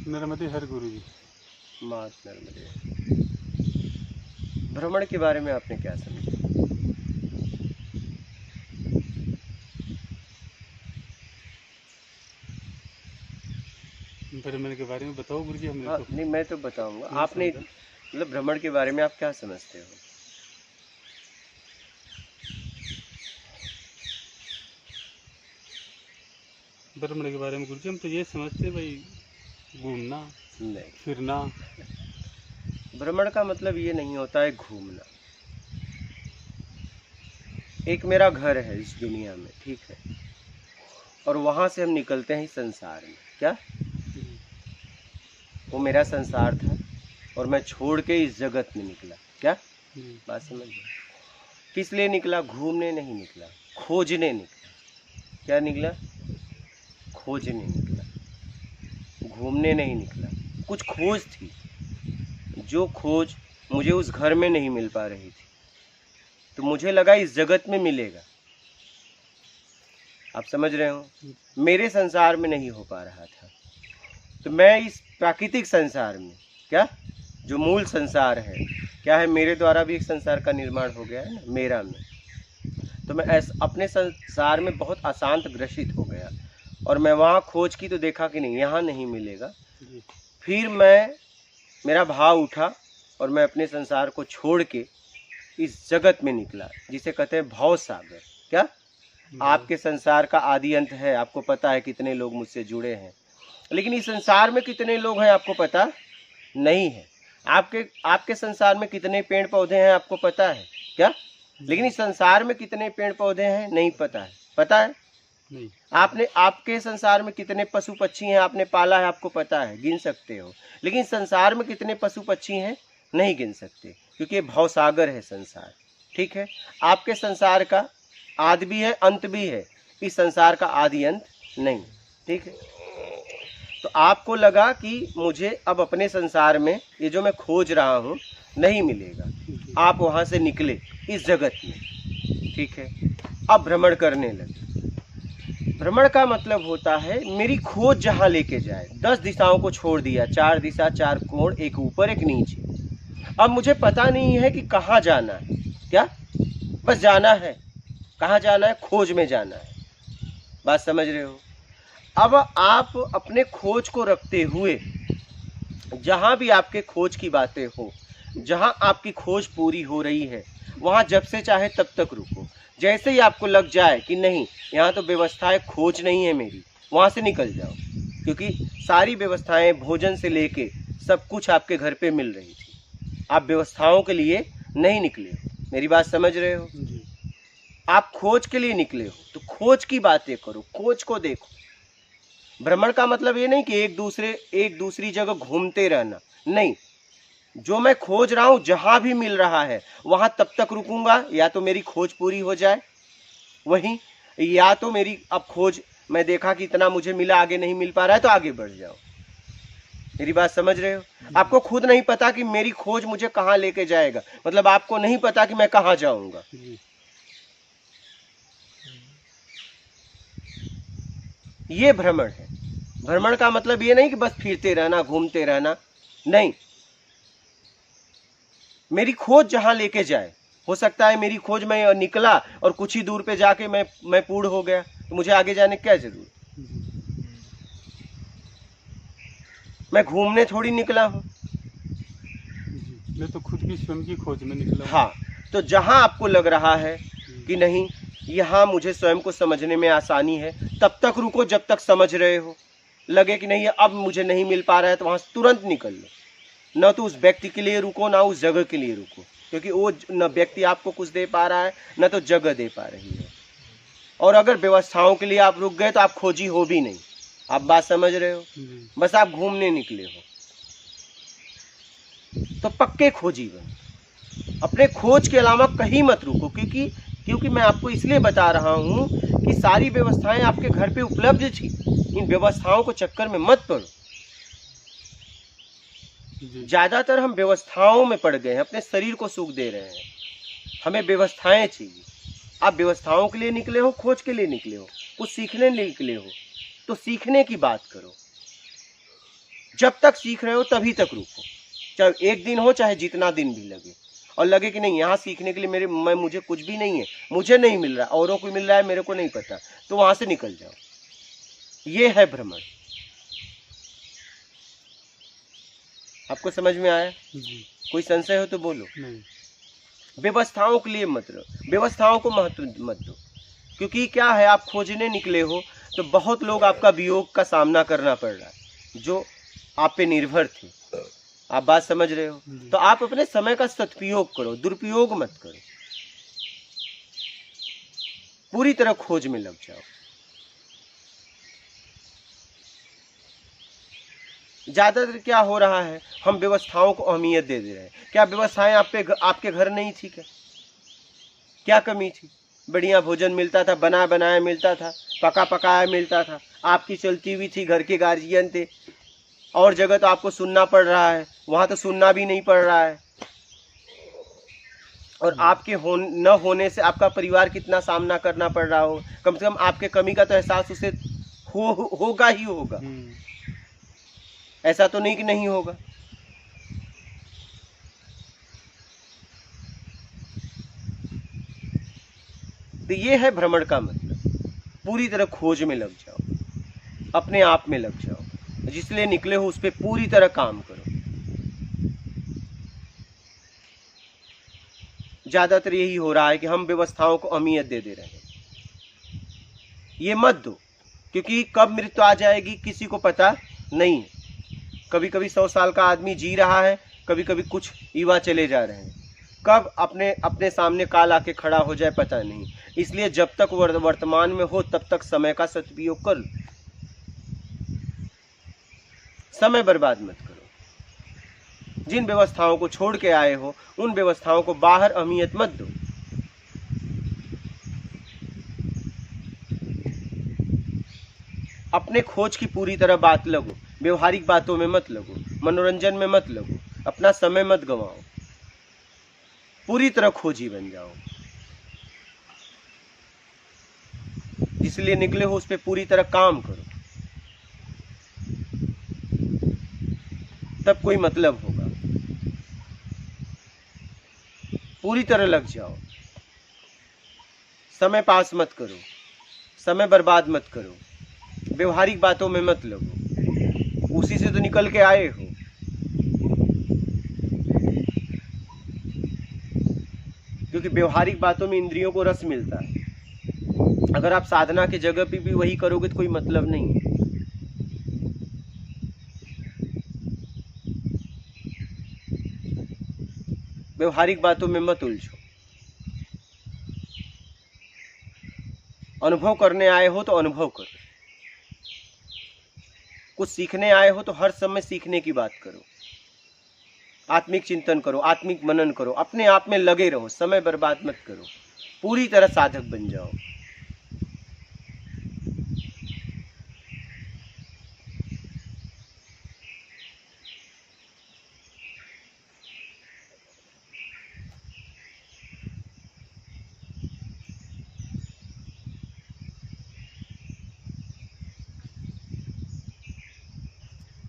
नर्मदे हर गुरु जी। मात नर्मदे। भ्रमण के बारे में आपने क्या समझा? भ्रमण के बारे में बताओ गुरु जी, हमने हाँ तो नहीं, मैं तो बताऊंगा। नहीं आपने समझा। मतलब भ्रमण के बारे में आप क्या समझते हो? भ्रमण के बारे में गुरु जी हम तो ये समझते हैं भाई, घूमना नहीं, फिरना। भ्रमण का मतलब ये नहीं होता है घूमना। एक मेरा घर है इस दुनिया में, ठीक है, और वहां से हम निकलते हैं इस संसार में। क्या वो मेरा संसार था और मैं छोड़ के इस जगत में निकला। क्या बात समझ गए? किस लिए निकला? घूमने नहीं निकला, खोजने निकला। क्या निकला? खोजने निकला, घूमने नहीं निकला। कुछ खोज थी, जो खोज मुझे उस घर में नहीं मिल पा रही थी, तो मुझे लगा इस जगत में मिलेगा। आप समझ रहे हो? मेरे संसार में नहीं हो पा रहा था, तो मैं इस प्राकृतिक संसार में, क्या जो मूल संसार है, क्या है, मेरे द्वारा भी एक संसार का निर्माण हो गया है ना, मेरा में, तो मैं अपने संसार में बहुत अशांत ग्रसित हो गया। और मैं वहाँ खोज की तो देखा कि नहीं, यहाँ नहीं मिलेगा। फिर मेरा भाव उठा और मैं अपने संसार को छोड़ के इस जगत में निकला, जिसे कहते हैं भव सागर। क्या आपके संसार का आदि अंत है, आपको पता है कितने लोग मुझसे जुड़े हैं, लेकिन इस संसार में कितने लोग हैं आपको पता नहीं है। आपके संसार में कितने पेड़ पौधे हैं आपको पता है क्या? लेकिन इस संसार में कितने पेड़ पौधे हैं नहीं पता है। पता है नहीं। आपके संसार में कितने पशु पक्षी हैं आपने पाला है आपको पता है, गिन सकते हो। लेकिन संसार में कितने पशु पक्षी हैं नहीं गिन सकते, क्योंकि ये भवसागर है संसार। ठीक है, आपके संसार का आदि भी है अंत भी है, इस संसार का आदि अंत नहीं। ठीक है, तो आपको लगा कि मुझे अब अपने संसार में ये जो मैं खोज रहा हूँ नहीं मिलेगा, आप वहाँ से निकले इस जगत में। ठीक है, अब भ्रमण करने लगे। भ्रमण का मतलब होता है मेरी खोज जहाँ लेके जाए। 10 दिशाओं को छोड़ दिया, 4 दिशा 4 कोण, एक ऊपर एक नीचे। अब मुझे पता नहीं है कि कहाँ जाना है। क्या बस जाना है, कहाँ जाना है? खोज में जाना है। बात समझ रहे हो? अब आप अपने खोज को रखते हुए जहाँ भी आपके खोज की बातें हो, जहाँ आपकी खोज पूरी हो रही है, वहाँ जब से चाहे तब तक रुको। जैसे ही आपको लग जाए कि नहीं यहाँ तो व्यवस्थाएं खोज नहीं है मेरी, वहाँ से निकल जाओ, क्योंकि सारी व्यवस्थाएं भोजन से लेके सब कुछ आपके घर पे मिल रही थी। आप व्यवस्थाओं के लिए नहीं निकले हो, मेरी बात समझ रहे हो? आप खोज के लिए निकले हो, तो खोज की बातें करो, खोज को देखो। भ्रमण का मतलब ये नहीं कि एक दूसरी जगह घूमते रहना, नहीं। जो मैं खोज रहा हूं जहां भी मिल रहा है वहां तब तक रुकूंगा, या तो मेरी खोज पूरी हो जाए वहीं, या तो मेरी अब खोज मैं देखा कि इतना मुझे मिला, आगे नहीं मिल पा रहा है तो आगे बढ़ जाओ। मेरी बात समझ रहे हो? आपको खुद नहीं पता कि मेरी खोज मुझे कहां लेके जाएगा, मतलब आपको नहीं पता कि मैं कहां जाऊंगा। ये भ्रमण है। भ्रमण का मतलब ये नहीं कि बस फिरते रहना घूमते रहना, नहीं। मेरी खोज जहां लेके जाए, हो सकता है मेरी खोज में निकला और कुछ ही दूर पे जाके मैं पूर्ण हो गया, तो मुझे आगे जाने की क्या जरूरत? मैं घूमने थोड़ी निकला हूं, मैं तो खुद की स्वयं की खोज में निकला। हाँ, तो जहां आपको लग रहा है कि नहीं यहाँ मुझे स्वयं को समझने में आसानी है, तब तक रुको जब तक समझ रहे हो। लगे कि नहीं अब मुझे नहीं मिल पा रहा है तो वहां से तुरंत निकल लो। न तो उस व्यक्ति के लिए रुको ना उस जगह के लिए रुको, क्योंकि वो न व्यक्ति आपको कुछ दे पा रहा है न तो जगह दे पा रही है। और अगर व्यवस्थाओं के लिए आप रुक गए तो आप खोजी हो भी नहीं। आप बात समझ रहे हो? बस आप घूमने निकले हो, तो पक्के खोजी बनो। अपने खोज के अलावा कहीं मत रुको, क्योंकि मैं आपको इसलिए बता रहा हूं कि सारी व्यवस्थाएं आपके घर पे उपलब्ध थी। इन व्यवस्थाओं को चक्कर में मत पड़ो। ज्यादातर हम व्यवस्थाओं में पड़ गए हैं, अपने शरीर को सुख दे रहे हैं। हमें व्यवस्थाएं चाहिए। आप व्यवस्थाओं के लिए निकले हो, खोज के लिए निकले हो, कुछ सीखने निकले हो, तो सीखने की बात करो। जब तक सीख रहे हो तभी तक रुको, चाहे एक दिन हो चाहे जितना दिन भी लगे, और लगे कि नहीं यहाँ सीखने के लिए मुझे कुछ भी नहीं है, मुझे नहीं मिल रहा, औरों को मिल रहा है, मेरे को नहीं पता, तो वहां से निकल जाओ। ये है भ्रमण। आपको समझ में आया? जी। कोई संशय हो तो बोलो। नहीं। व्यवस्थाओं के लिए मत रहो, व्यवस्थाओं को महत्व मत दो, क्योंकि क्या है, आप खोजने निकले हो तो बहुत लोग आपका वियोग का सामना करना पड़ रहा है जो आप पे निर्भर थे। आप बात समझ रहे हो? तो आप अपने समय का सदुपयोग करो, दुरुपयोग मत करो, पूरी तरह खोज में लग जाओ। ज्यादातर क्या हो रहा है, हम व्यवस्थाओं को अहमियत दे रहे हैं। क्या व्यवस्थाएं आपके घर नहीं थी? क्या कमी थी? बढ़िया भोजन मिलता था, बना बनाया मिलता था, पका पकाया मिलता था, आपकी चलती हुई थी, घर के गार्जियन थे। और जगह तो आपको सुनना पड़ रहा है, वहां तो सुनना भी नहीं पड़ रहा है। और आपके न होने से आपका परिवार कितना सामना करना पड़ रहा हो, कम से कम आपके कमी का तो एहसास उसे होगा ही होगा। ऐसा तो नहीं कि नहीं होगा। तो ये है भ्रमण का मतलब, पूरी तरह खोज में लग जाओ, अपने आप में लग जाओ, जिसलिए निकले हो उस पर पूरी तरह काम करो। ज्यादातर यही हो रहा है कि हम व्यवस्थाओं को अहमियत दे रहे हैं। ये मत दो, क्योंकि कब मृत्यु आ जाएगी किसी को पता नहीं है। कभी कभी 100 साल का आदमी जी रहा है, कभी कभी कुछ युवा चले जा रहे हैं। कब अपने सामने काल आके खड़ा हो जाए पता नहीं। इसलिए जब तक वर्तमान में हो तब तक समय का सदुपयोग कर लो, समय बर्बाद मत करो। जिन व्यवस्थाओं को छोड़ के आए हो उन व्यवस्थाओं को बाहर अहमियत मत दो। अपने खोज की पूरी तरह बात लगो, व्यवहारिक बातों में मत लगो, मनोरंजन में मत लगो, अपना समय मत गंवाओ, पूरी तरह खोजी बन जाओ। इसलिए निकले हो उस पर पूरी तरह काम करो, तब कोई मतलब होगा। पूरी तरह लग जाओ, समय पास मत करो, समय बर्बाद मत करो, व्यवहारिक बातों में मत लगो, उसी से तो निकल के आए हो। क्योंकि व्यवहारिक बातों में इंद्रियों को रस मिलता है। अगर आप साधना की जगह पे भी वही करोगे तो कोई मतलब नहीं है। व्यवहारिक बातों में मत उलझो। अनुभव करने आए हो तो अनुभव करो, कुछ सीखने आए हो तो हर समय सीखने की बात करो, आत्मिक चिंतन करो, आत्मिक मनन करो, अपने आप में लगे रहो, समय बर्बाद मत करो, पूरी तरह साधक बन जाओ।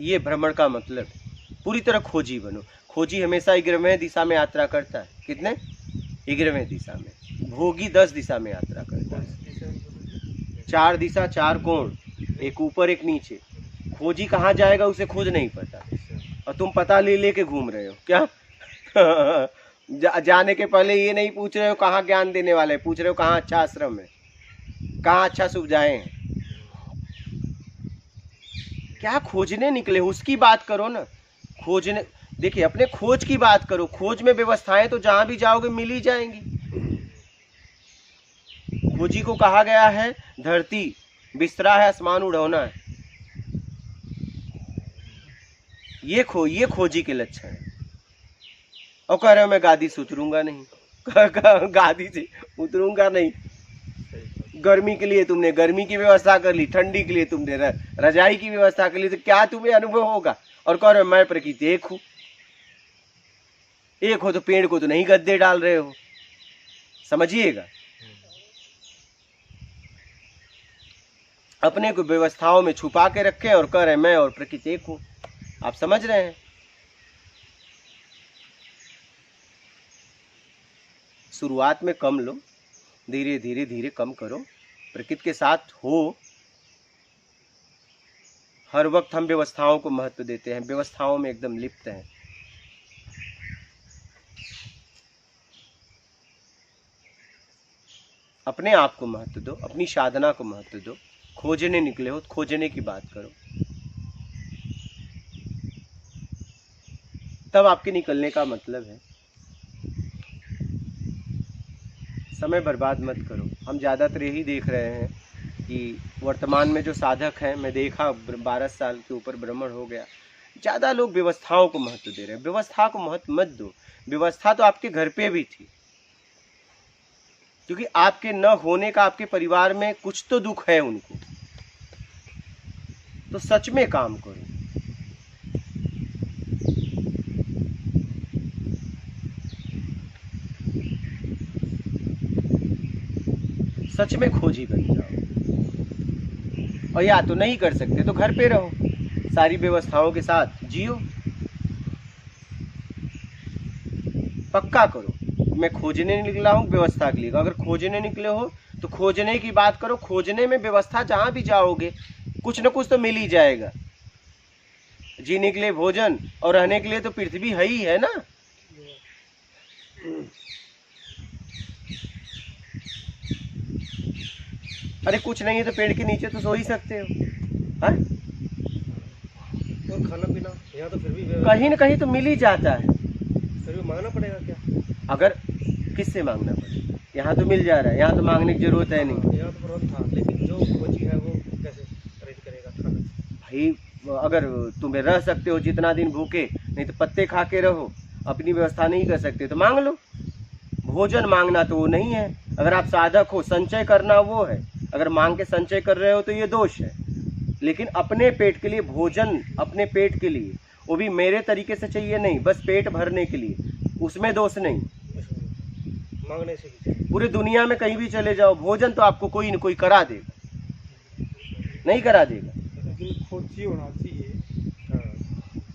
ये भ्रमण का मतलब है, पूरी तरह खोजी बनो। खोजी हमेशा 11वें दिशा में यात्रा करता है। कितने? 11वें दिशा में। भोगी 10 दिशा में यात्रा करता है। 4 दिशा 4 कोण, एक ऊपर एक नीचे। खोजी कहाँ जाएगा उसे खुद नहीं पता, और तुम पता ले लेके घूम रहे हो क्या? जाने के पहले ये नहीं पूछ रहे हो कहाँ ज्ञान देने वाले, पूछ रहे हो कहाँ अच्छा आश्रम है, कहाँ अच्छा सुविधाएं हैं। क्या खोजने निकले हो उसकी बात करो ना। खोजने, देखिए अपने खोज की बात करो। खोज में व्यवस्थाएं तो जहां भी जाओगे मिल ही जाएंगी। खोजी को कहा गया है धरती बिस्तरा है, आसमान उड़ौना है। ये खोजी के लक्षण है। और कह रहे मैं गादी से उतरूंगा नहीं, गादी से उतरूंगा नहीं। गर्मी के लिए तुमने गर्मी की व्यवस्था कर ली, ठंडी के लिए तुमने रजाई की व्यवस्था कर ली, तो क्या तुम्हें अनुभव होगा? और कह रहे मैं प्रकृति एक हूं। एक हो तो पेड़ को तो नहीं गद्दे डाल रहे हो, समझिएगा। अपने को व्यवस्थाओं में छुपा के रखे और कह रहे मैं और प्रकृति एक हूं। आप समझ रहे हैं? शुरुआत में कम लो, धीरे धीरे धीरे कम करो। प्रकृति के साथ हो। हर वक्त हम व्यवस्थाओं को महत्व देते हैं, व्यवस्थाओं में एकदम लिप्त हैं। अपने आप को महत्व दो, अपनी साधना को महत्व दो। खोजने निकले हो तो खोजने की बात करो, तब आपके निकलने का मतलब है। समय बर्बाद मत करो। हम ज़्यादातर यही देख रहे हैं कि वर्तमान में जो साधक हैं, मैं देखा 12 साल के ऊपर ब्राह्मण हो गया, ज़्यादा लोग व्यवस्थाओं को महत्व दे रहे हैं। व्यवस्था को महत्व मत दो। व्यवस्था तो आपके घर पे भी थी, क्योंकि आपके न होने का आपके परिवार में कुछ तो दुख है उनको। तो सच में काम करो। सच में खोजी बन जाओ। और या तो नहीं कर सकते तो घर पे रहो, सारी व्यवस्थाओं के साथ जियो। पक्का करो मैं खोजने निकला हूँ व्यवस्था के लिए। अगर खोजने निकले हो तो खोजने की बात करो। खोजने में व्यवस्था जहाँ भी जाओगे कुछ न कुछ तो मिल ही जाएगा। जीने के लिए भोजन और रहने के लिए तो पृथ्वी है ही है ना। अरे कुछ नहीं है तो पेड़ के नीचे तो सो ही सकते हो। हाँ? और खाना पीना यहाँ तो फिर भी कहीं न कहीं तो मिल ही जाता है। फिर भी मांगना पड़ेगा क्या? अगर किससे मांगना पड़ेगा? यहाँ तो मिल जा रहा है, यहाँ तो मांगने की जरूरत है नहीं। यहाँ तो प्रबंध था, लेकिन जो खोजी है वो कैसे अरेंज करेगा खाना? भाई अगर तुम्हें रह सकते हो जितना दिन भूखे, नहीं तो पत्ते खा के रहो, अपनी व्यवस्था नहीं कर सकते तो मांग लो। भोजन मांगना तो वो नहीं है। अगर आप साधक हो, संचय करना वो है। अगर मांग के संचय कर रहे हो तो ये दोष है। लेकिन अपने पेट के लिए भोजन, अपने पेट के लिए, वो भी मेरे तरीके से चाहिए नहीं, बस पेट भरने के लिए, उसमें दोष नहीं। मांगने से भी पूरी दुनिया में कहीं भी चले जाओ, भोजन तो आपको कोई न कोई करा देगा, नहीं करा देगा। लेकिन खोजी होना चाहिए,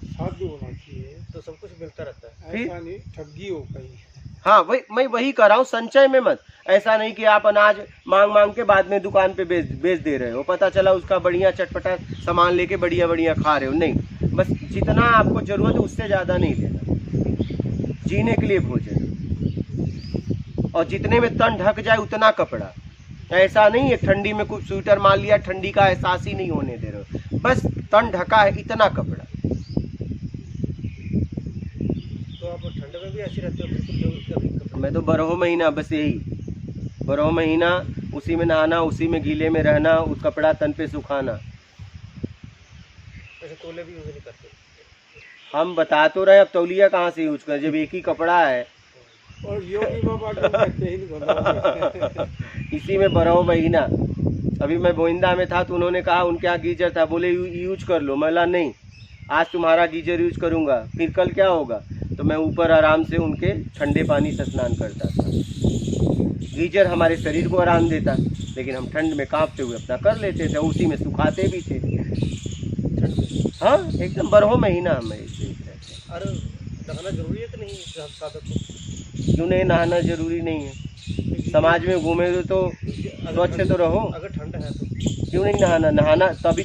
साधु होना चाहिए, तो सब कुछ मिलता रहता है। फिर? ऐसा नहीं ठगी हो कहीं। हाँ वही, मैं वही कर रहा हूँ, संचय में मत। ऐसा नहीं कि आप अनाज मांग मांग के बाद में दुकान पे बेच दे रहे हो, पता चला उसका बढ़िया चटपटा सामान लेके बढ़िया बढ़िया खा रहे हो। नहीं, बस जितना आपको जरूरत है उससे ज़्यादा नहीं लेना। जीने के लिए भोजन, और जितने में तन ढक जाए उतना कपड़ा। ऐसा नहीं है ठंडी में कुछ स्वेटर मान लिया, ठंडी का एहसास ही नहीं होने दे रहे हो, बस तन ढका है इतना कपड़ा। तो आप ठंड में भी ऐसे रहते हो बिल्कुल जो कपड़े? मैं तो 12 महीना, बस यही 12 महीना उसी में नहाना, उसी में गीले में रहना, उस कपड़ा तन पे सुखाना। ऐसे तोले भी यूज नहीं करते? हम बता तो रहे, अब तौलिया कहाँ से यूज कर, जब एक ही कपड़ा है। और योगी बाबा तो कहते ही नहीं। इसी में 12 महीना। अभी मैं गोविंदा में था तो उन्होंने कहा, उनके यहाँ गीजर था, बोले यूज कर लो। मैं नहीं, आज तुम्हारा गीजर यूज करूँगा, फिर कल क्या होगा। तो मैं ऊपर आराम से उनके ठंडे पानी से स्नान करता था। गीजर हमारे शरीर को आराम देता, लेकिन हम ठंड में कांपते हुए अपना कर लेते थे, उसी में सुखाते भी थे। हाँ एकदम 12 महीना हम ऐसे ही रहते। अरे नहाना जरूरी है कि नहीं साधक को? क्यों नहीं, नहाना जरूरी नहीं है। समाज में घूमे तो स्वच्छ तो रहो। अगर ठंड है तो क्यों नहीं नहाना? नहाना तभी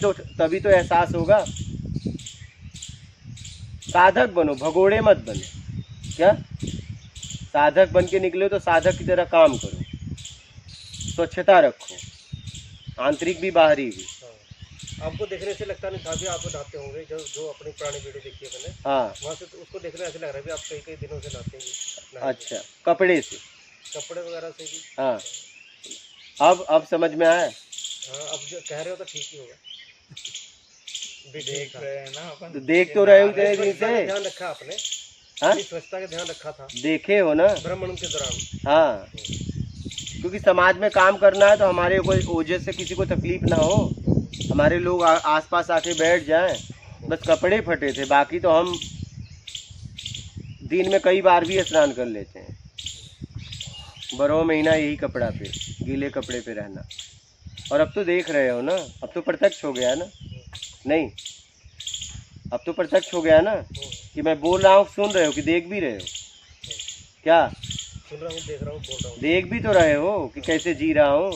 तो एहसास होगा। साधक बनो, भगोड़े मत बनो। क्या साधक बन के निकले तो साधक की तरह काम करो, स्वच्छता रखो, आंतरिक भी बाहरी भी। आपको देखने से लगता नहीं था भी आप नहाते होंगे, जो अपनी पुरानी वीडियो देखी है मैंने, हाँ वहाँ से तो उसको देखने ऐसे लग रहा है भी आप कई कई दिनों से नहाते हैं। अच्छा, कपड़े से, कपड़े वगैरह से भी? हाँ अब समझ में आया। हाँ अब जो कह रहे हो तो ठीक ही होगा। देख रहे हैं ना अपन, तो देख तो रहे हो इतने दिन से। ध्यान रखा आपने? हाँ स्वच्छता का ध्यान रखा था, देखे हो ना। ब्राह्मण के दौरान। हाँ क्योंकि समाज में काम करना है तो हमारे कोई वजह से किसी को तकलीफ ना हो, हमारे लोग आसपास आके बैठ जाएं। बस कपड़े फटे थे, बाकी तो हम दिन में कई बार भी स्नान कर लेते हैं। 12 महीना यही कपड़ा पे, गीले कपड़े पे रहना। और अब तो देख रहे हो ना, अब तो प्रत्यक्ष हो गया ना। नहीं अब तो प्रत्यक्ष हो गया ना कि मैं बोल रहा हूँ, सुन रहे हो कि देख भी रहे हो? क्या सुन रहा हूँ, देख रहा हूँ, बोल रहा हूँ। देख भी तो रहे हो कि कैसे जी रहा हूँ।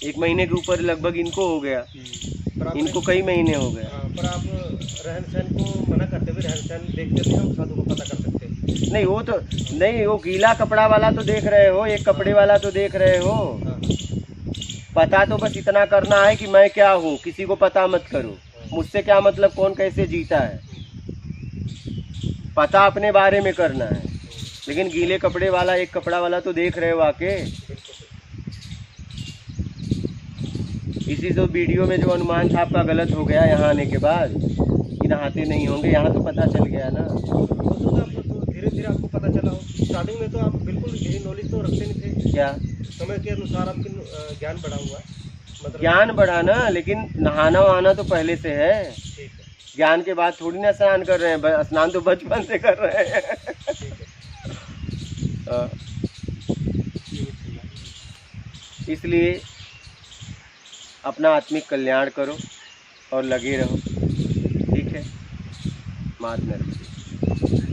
1 महीने के ऊपर लगभग इनको हो गया, पर आप इनको कई महीने हो गए। हाँ, पर आप रहन सहन को मना करते हुए रहन सहन देखते थे, हम साधु को पता कर सकते हैं। नहीं वो तो नहीं, वो गीला कपड़ा वाला तो देख रहे हो, एक कपड़े वाला तो देख रहे हो। हाँ, पता तो बस इतना करना है कि मैं क्या हूँ, किसी को पता मत करो। मुझसे क्या मतलब कौन कैसे जीता है, पता अपने बारे में करना है। लेकिन गीले कपड़े वाला, एक कपड़ा वाला तो देख रहे हो आके। इसी तो वीडियो में जो अनुमान था आपका गलत हो गया यहाँ आने के बाद कि नहाते नहीं होंगे, यहाँ तो पता चल गया ना। वो तो आप तो धीरे धीरे आपको पता चला हो। स्टार्टिंग में तो आप बिल्कुल यही नॉलेज तो रखते नहीं थे। क्या समय के अनुसार आपकी ज्ञान बढ़ा हुआ है, मतलब ज्ञान बढ़ाना, लेकिन नहाना वहाना तो पहले से है। ठीक है, ज्ञान के बाद थोड़ी ना स्नान कर रहे हैं, स्नान तो बचपन से कर रहे हैं। ठीक है। हाँ। इसलिए अपना आत्मिक कल्याण करो और लगे रहो, ठीक है। मात न रखिए।